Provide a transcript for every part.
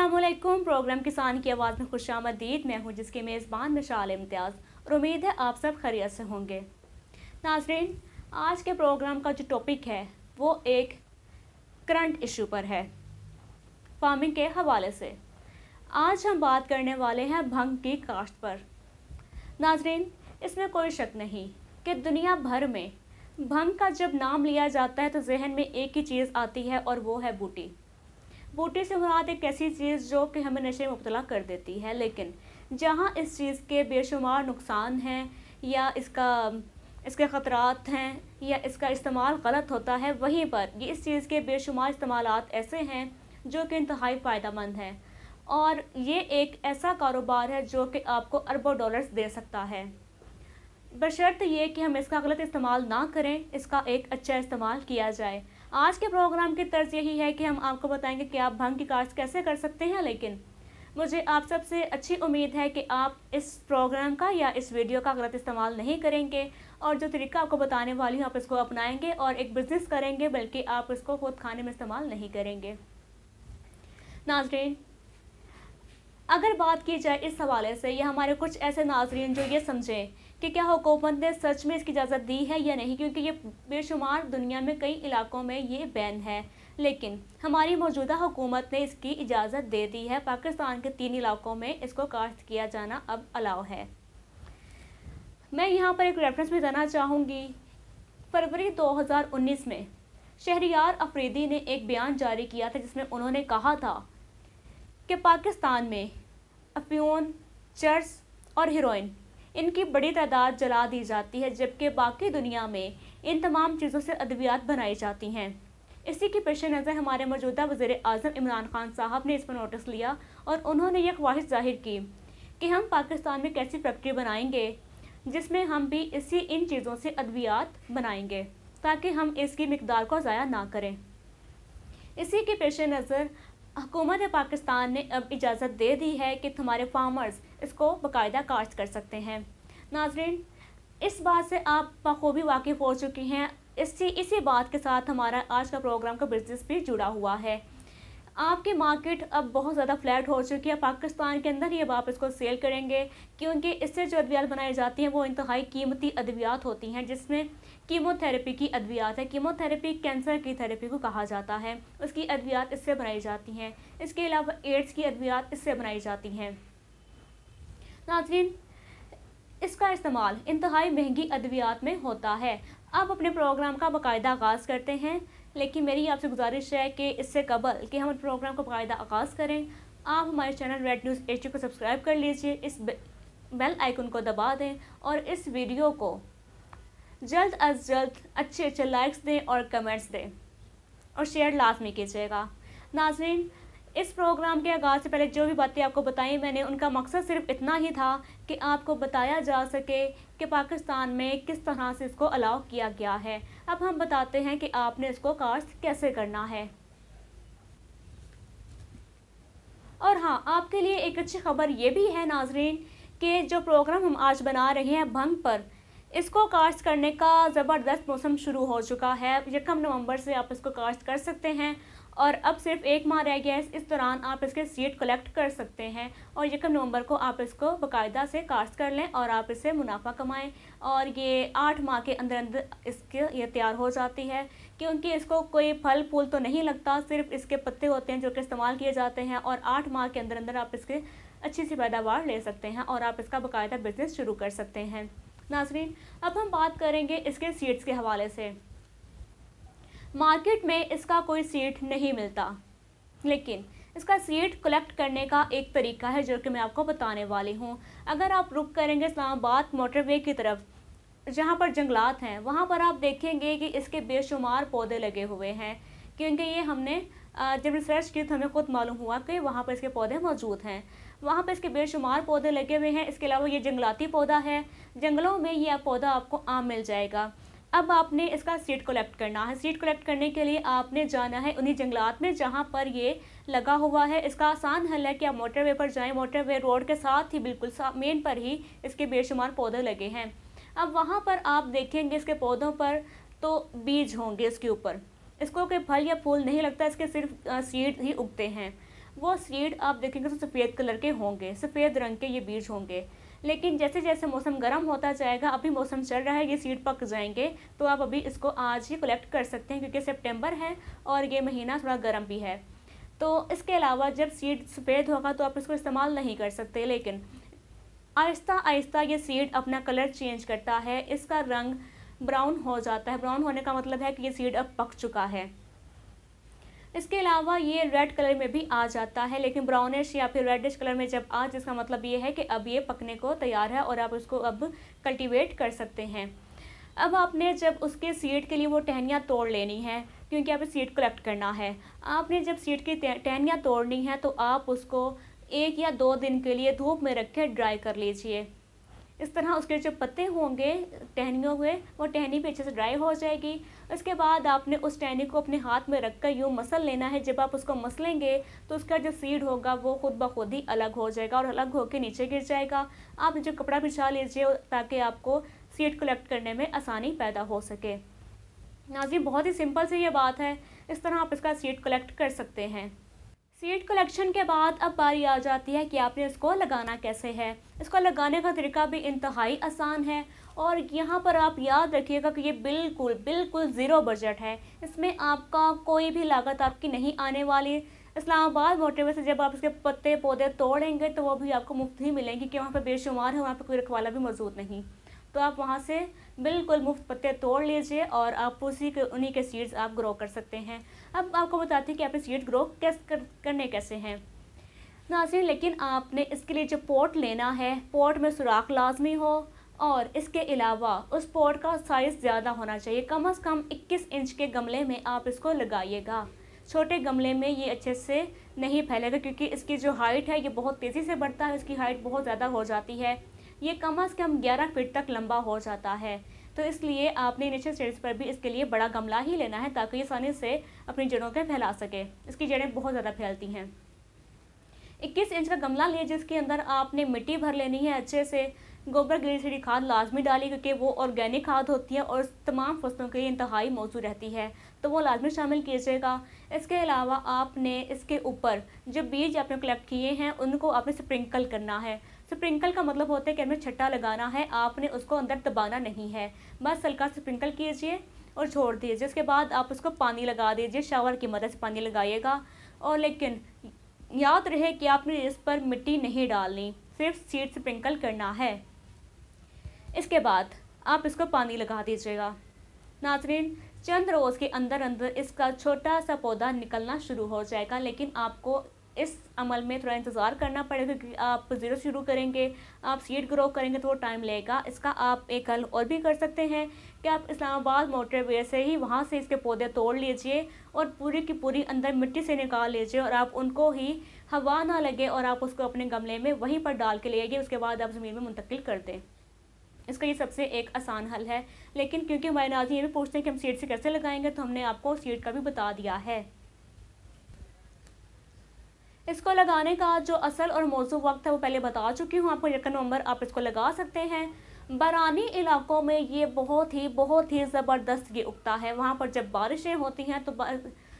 अस्सलामुअलैकुम। प्रोग्राम किसान की आवाज़ में खुशामदीद। मैं हूं जिसकी मेज़बान मिशाल इम्तियाज़ और उम्मीद है आप सब खैरियत से होंगे। नाज़रीन, आज के प्रोग्राम का जो टॉपिक है वो एक करंट इशू पर है, फार्मिंग के हवाले से। आज हम बात करने वाले हैं भंग की काश्त पर। नाज़रीन, इसमें कोई शक नहीं कि दुनिया भर में भंग का जब नाम लिया जाता है तो जहन में एक ही चीज़ आती है और वो है बूटी। बूटी से मुराद एक ऐसी चीज़ जो कि हमें नशे में मुब्तला कर देती है, लेकिन जहाँ इस चीज़ के बेशुमार नुकसान हैं या इसके ख़तरात हैं या इसका इस्तेमाल गलत होता है, वहीं पर ये इस चीज़ के बेशुमार इस्तेमालात ऐसे हैं जो कि इंतहाई फ़ायदेमंद हैं और ये एक ऐसा कारोबार है जो कि आपको अरबों डॉलर्स दे सकता है, बशर्त ये कि हम इसका गलत इस्तेमाल ना करें, इसका एक अच्छा इस्तेमाल किया जाए। आज के प्रोग्राम की तर्ज यही है कि हम आपको बताएंगे कि आप भंग की काश्त कैसे कर सकते हैं, लेकिन मुझे आप सबसे अच्छी उम्मीद है कि आप इस प्रोग्राम का या इस वीडियो का गलत इस्तेमाल नहीं करेंगे और जो तरीका आपको बताने वाली हूँ आप इसको अपनाएंगे और एक बिज़नेस करेंगे, बल्कि आप इसको खुद खाने में इस्तेमाल नहीं करेंगे। नाज़रीन, अगर बात की जाए इस हवाले से, या हमारे कुछ ऐसे नाज़रीन जो ये समझें कि क्या हुकूमत ने सच में इसकी इजाज़त दी है या नहीं, क्योंकि ये बेशुमार दुनिया में कई इलाकों में ये बैन है, लेकिन हमारी मौजूदा हुकूमत ने इसकी इजाज़त दे दी है। पाकिस्तान के 3 इलाकों में इसको काश्त किया जाना अब अलाउ है। मैं यहाँ पर एक रेफरेंस भी देना चाहूँगी। फरवरी 2019 में शहरियार अफरीदी ने एक बयान जारी किया था जिसमें उन्होंने कहा था कि पाकिस्तान में अफ्यून, चर्स और हीरोइन इनकी बड़ी तादाद जला दी जाती है, जबकि बाकी दुनिया में इन तमाम चीज़ों से अद्वियात बनाई जाती हैं। इसी के पेश नज़र हमारे मौजूदा वज़ीर आज़म इमरान खान साहब ने इस पर नोटिस लिया और उन्होंने ये ख्वाहिश जाहिर की कि हम पाकिस्तान में कैसी फैक्ट्री बनाएंगे जिसमें हम भी इन चीज़ों से अद्वियात बनाएंगे ताकि हम इसकी मिकदार को ज़ाया ना करें। इसी के पेश नज़र हुकूमत पाकिस्तान ने अब इजाज़त दे दी है कि हमारे फार्मर्स इसको बाकायदा काश्त कर सकते हैं। नाज़रीन, इस बात से आप बखूबी वाकिफ़ हो चुकी हैं। इसी बात के साथ हमारा आज का प्रोग्राम का बिज़नेस भी जुड़ा हुआ है। आपकी मार्केट अब बहुत ज़्यादा फ्लैट हो चुकी है, पाकिस्तान के अंदर ही अब आप इसको सेल करेंगे, क्योंकि इससे जो अद्वियात बनाई जाती हैं वो इंतहाई कीमती अद्वियात होती हैं, जिसमें कीमोथेरेपी की अद्वियात है। कीमोथेरेपी कैंसर की थेरेपी को कहा जाता है, उसकी अद्वियात इससे बनाई जाती हैं। इसके अलावा एड्स की अद्वियात इससे बनाई जाती हैं। नाज़रीन, इसका इस्तेमाल इंतहाई महंगी अद्वियात में होता है। अब अपने प्रोग्राम का बाकायदा आगाज़ करते हैं, लेकिन मेरी आपसे गुजारिश है कि इससे कबल कि हम प्रोग्राम का बाकायदा आगाज़ करें, आप हमारे चैनल रेड न्यूज़ HD को सब्सक्राइब कर लीजिए, इस बेल आइकन को दबा दें और इस वीडियो को जल्द अज जल्द अच्छे लाइक्स दें और कमेंट्स दें और शेयर लाजमी कीजिएगा। नाज़रीन, इस प्रोग्राम के आगाज़ से पहले जो भी बातें आपको बताई मैंने, उनका मकसद सिर्फ इतना ही था कि आपको बताया जा सके कि पाकिस्तान में किस तरह से इसको अलाउ किया गया है। अब हम बताते हैं कि आपने इसको काश्त कैसे करना है। और हाँ, आपके लिए एक अच्छी खबर ये भी है नाज़रीन कि जो प्रोग्राम हम आज बना रहे हैं भंग पर, इसको काश्त करने का ज़बरदस्त मौसम शुरू हो चुका है। 1 नवंबर से आप इसको काश्त कर सकते हैं और अब सिर्फ 1 माह रह गया है। इस दौरान आप इसके सीड कलेक्ट कर सकते हैं और 1 नवंबर को आप इसको बाकायदा से काश्त कर लें और आप इससे मुनाफा कमाएं। और ये 8 माह के अंदर अंदर इसके ये तैयार हो जाती है, क्योंकि इसको कोई फल फूल तो नहीं लगता, सिर्फ इसके पत्ते होते हैं जो कि इस्तेमाल किए जाते हैं। और 8 माह के अंदर अंदर आप इसके अच्छी सी पैदावार ले सकते हैं और आप इसका बाकायदा बिजनेस शुरू कर सकते हैं। नाज़रीन, अब हम बात करेंगे इसके सीड्स के हवाले से। मार्केट में इसका कोई सीड नहीं मिलता, लेकिन इसका सीड कलेक्ट करने का एक तरीका है जो कि मैं आपको बताने वाली हूँ। अगर आप रुक करेंगे इस्लामाबाद मोटरवे की तरफ, जहाँ पर जंगलात हैं, वहाँ पर आप देखेंगे कि इसके बेशुमार पौधे लगे हुए हैं, क्योंकि ये हमने जब रिसर्च की तो हमें खुद मालूम हुआ कि वहाँ पर इसके पौधे मौजूद हैं। वहाँ पर इसके बेशुमार पौधे लगे हुए हैं। इसके अलावा ये जंगलाती पौधा है, जंगलों में ये पौधा आपको आम मिल जाएगा। अब आपने इसका सीड कलेक्ट करना है। सीड कलेक्ट करने के लिए आपने जाना है उन्हीं जंगलात में जहाँ पर ये लगा हुआ है। इसका आसान हल है कि आप मोटरवे पर जाएं, मोटरवे रोड के साथ ही बिल्कुल मेन पर ही इसके बेशुमार पौधे लगे हैं। अब वहाँ पर आप देखेंगे इसके पौधों पर तो बीज होंगे इसके ऊपर, इसको कोई फल या फूल नहीं लगता, इसके सिर्फ सीड ही उगते हैं। वो सीड आप देखेंगे तो सफ़ेद कलर के होंगे, सफ़ेद रंग के ये बीज होंगे। लेकिन जैसे जैसे मौसम गर्म होता जाएगा, अभी मौसम चल रहा है, ये सीड पक जाएंगे, तो आप अभी इसको आज ही कलेक्ट कर सकते हैं क्योंकि सितंबर है और ये महीना थोड़ा गर्म भी है। तो इसके अलावा जब सीड सफ़ेद होगा तो आप इसको इस्तेमाल नहीं कर सकते, लेकिन आहिस्ता आहिस्ता ये सीड अपना कलर चेंज करता है, इसका रंग ब्राउन हो जाता है। ब्राउन होने का मतलब है कि ये सीड अब पक चुका है। इसके अलावा ये रेड कलर में भी आ जाता है, लेकिन ब्राउनिश या फिर रेडिश कलर में जब आ, जिसका मतलब ये है कि अब ये पकने को तैयार है और आप उसको अब कल्टीवेट कर सकते हैं। अब आपने जब उसके सीड के लिए वो टहनियाँ तोड़ लेनी है, क्योंकि आप सीड कलेक्ट करना है। आपने जब सीड की टहनियाँ तोड़नी है तो आप उसको 1 या 2 दिन के लिए धूप में रख के ड्राई कर लीजिए। इस तरह उसके जो पत्ते होंगे टहनियों हुए, वो टहनी भी अच्छे से ड्राई हो जाएगी। उसके बाद आपने उस टहनी को अपने हाथ में रखकर यूँ मसल लेना है। जब आप उसको मसलेंगे तो उसका जो सीड होगा वो खुद ब खुद ही अलग हो जाएगा और अलग होकर नीचे गिर जाएगा। आप जो कपड़ा बिछा लीजिए ताकि आपको सीड कलेक्ट करने में आसानी पैदा हो सके। नाज़रीन, बहुत ही सिंपल सी ये बात है, इस तरह आप इसका सीड कलेक्ट कर सकते हैं। सीड कलेक्शन के बाद अब बारी आ जाती है कि आपने इसको लगाना कैसे है। इसको लगाने का तरीका भी इंतहाई आसान है और यहाँ पर आप याद रखिएगा कि ये बिल्कुल बिल्कुल ज़ीरो बजट है। इसमें आपका कोई भी लागत आपकी नहीं आने वाली। इस्लामाबाद मोटरवे से जब आप इसके पत्ते पौधे तोड़ेंगे तो वो भी आपको मुफ्त ही मिलेंगे, क्योंकि वहाँ पर बेशुमार है, वहाँ पर कोई रखवाला भी मौजूद नहीं। तो आप वहाँ से बिल्कुल मुफ्त पत्ते तोड़ लीजिए और आप उन्हीं के सीड्स आप ग्रो कर सकते हैं। अब आपको बताते हैं कि आपने सीड ग्रो करने कैसे हैं नाज़रीन। लेकिन आपने इसके लिए जो पॉट लेना है, पॉट में सुराख लाजमी हो और इसके अलावा उस पॉट का साइज़ ज़्यादा होना चाहिए। कम से कम 21 इंच के गमले में आप इसको लगाइएगा। छोटे गमले में ये अच्छे से नहीं फैलेगा क्योंकि इसकी जो हाइट है ये बहुत तेज़ी से बढ़ता है, इसकी हाइट बहुत ज़्यादा हो जाती है। ये कम से कम 11 फीट तक लंबा हो जाता है। तो इसलिए आपने नीचे स्टेज पर भी इसके लिए बड़ा गमला ही लेना है ताकि ये आसानी से अपनी जड़ों के फैला सके। इसकी जड़ें बहुत ज़्यादा फैलती हैं। 21 इंच का गमला लिए जिसके अंदर आपने मिट्टी भर लेनी है अच्छे से। गोबर गीली खाद लाजमी डाली क्योंकि वो ऑर्गेनिक खाद होती है और तमाम फसलों के लिए इंतहाई मौजूद रहती है, तो वो लाजमी शामिल कीजिएगा। इसके अलावा आपने इसके ऊपर जो बीज आपने कलेक्ट किए हैं उनको आपने स्प्रिंकल करना है। स्प्रिंकल का मतलब होता है कि हमें छट्टा लगाना है, आपने उसको अंदर दबाना नहीं है, बस हल्का स्प्रिंकल कीजिए और छोड़ दीजिए। उसके बाद आप उसको पानी लगा दीजिए, शावर की मदद से पानी लगाइएगा। और लेकिन याद रहे कि आपने इस पर मिट्टी नहीं डालनी, सिर्फ सीड स्प्रिंकल करना है। इसके बाद आप इसको पानी लगा दीजिएगा। नाज़रीन, चंद रोज़ के अंदर अंदर इसका छोटा सा पौधा निकलना शुरू हो जाएगा, लेकिन आपको इस अमल में थोड़ा इंतज़ार करना पड़ेगा क्योंकि आप ज़ीरो शुरू करेंगे, आप सीड ग्रो करेंगे तो वो टाइम लेगा। इसका आप एक हल और भी कर सकते हैं कि आप इस्लामाबाद मोटरवे से ही वहाँ से इसके पौधे तोड़ लीजिए और पूरी की पूरी अंदर मिट्टी से निकाल लीजिए और आप उनको ही हवा ना लगे और आप उसको अपने गमले में वहीं पर डाल के ले आइए। उसके बाद आप ज़मीन में मुंतकिल कर दें। इसका ये सबसे एक आसान हल है, लेकिन क्योंकि हमारे नाज़रीन ये भी पूछते हैं कि हम सीड से कैसे लगाएंगे, तो हमने आपको सीड का भी बता दिया है। इसको लगाने का जो असल और मौजू वक्त है वो पहले बता चुकी हूँ आपको। 1 नवंबर आप इसको लगा सकते हैं। बरानी इलाकों में ये बहुत ही ज़बरदस्त ये उगता है। वहाँ पर जब बारिशें होती हैं तो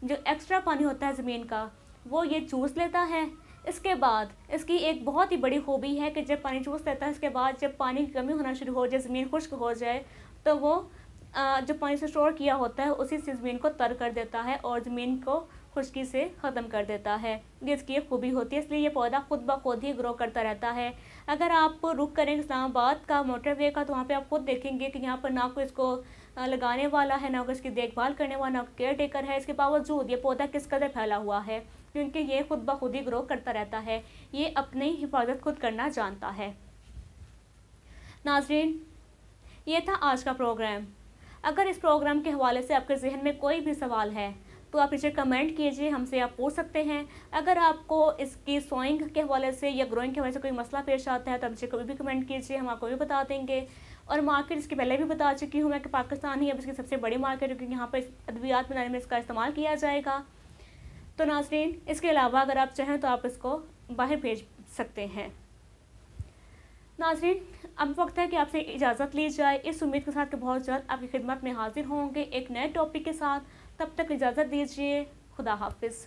जो एक्स्ट्रा पानी होता है ज़मीन का वो ये चूस लेता है। इसके बाद इसकी एक बहुत ही बड़ी खूबी है कि जब पानी चूस लेता है, इसके बाद जब पानी की कमी होना शुरू हो जाए, ज़मीन खुश्क हो जाए, तो वो जो पानी से स्टोर किया होता है उसी से ज़मीन को तर कर देता है और ज़मीन को खुश्की से ख़त्म कर देता है। ये इसकी एक खूबी होती है, इसलिए ये पौधा खुद ब खुद ही ग्रो करता रहता है। अगर आप रुक करें इस्लामाबाद का मोटरवे का तो वहाँ पे आप खुद देखेंगे कि यहाँ पर ना कोई इसको लगाने वाला है, ना कोई इसकी देखभाल करने वाला, ना केयर टेकर है। इसके बावजूद ये पौधा किस कदर फैला हुआ है क्योंकि ये खुद ब खुद ही ग्रो करता रहता है। ये अपनी हिफाजत खुद करना जानता है। नाज़रीन, ये था आज का प्रोग्राम। अगर इस प्रोग्राम के हवाले से आपके जहन में कोई भी सवाल है तो आप नीचे कमेंट कीजिए, हमसे आप पूछ सकते हैं। अगर आपको इसकी सोइंग के हवाले से या ग्रोइंग के हवाले से कोई मसला पेश आता है तो हमसे कभी भी कमेंट कीजिए, हम आपको भी बता देंगे। और मार्केट इसकी पहले भी बता चुकी हूँ मैं कि पाकिस्तान ही अब इसकी सबसे बड़ी मार्केट है क्योंकि यहाँ पर अद्वियात बनाने में इसका इस्तेमाल किया जाएगा। तो नाज़रीन, इसके अलावा अगर आप चाहें तो आप इसको बाहर भेज सकते हैं। नाज़रीन, अब वक्त है कि आपसे इजाज़त ली जाए, इस उम्मीद के साथ कि बहुत जल्द आपकी खिदमत में हाजिर होंगे एक नए टॉपिक के साथ। तब तक इजाज़त दीजिए। खुदा हाफिज़।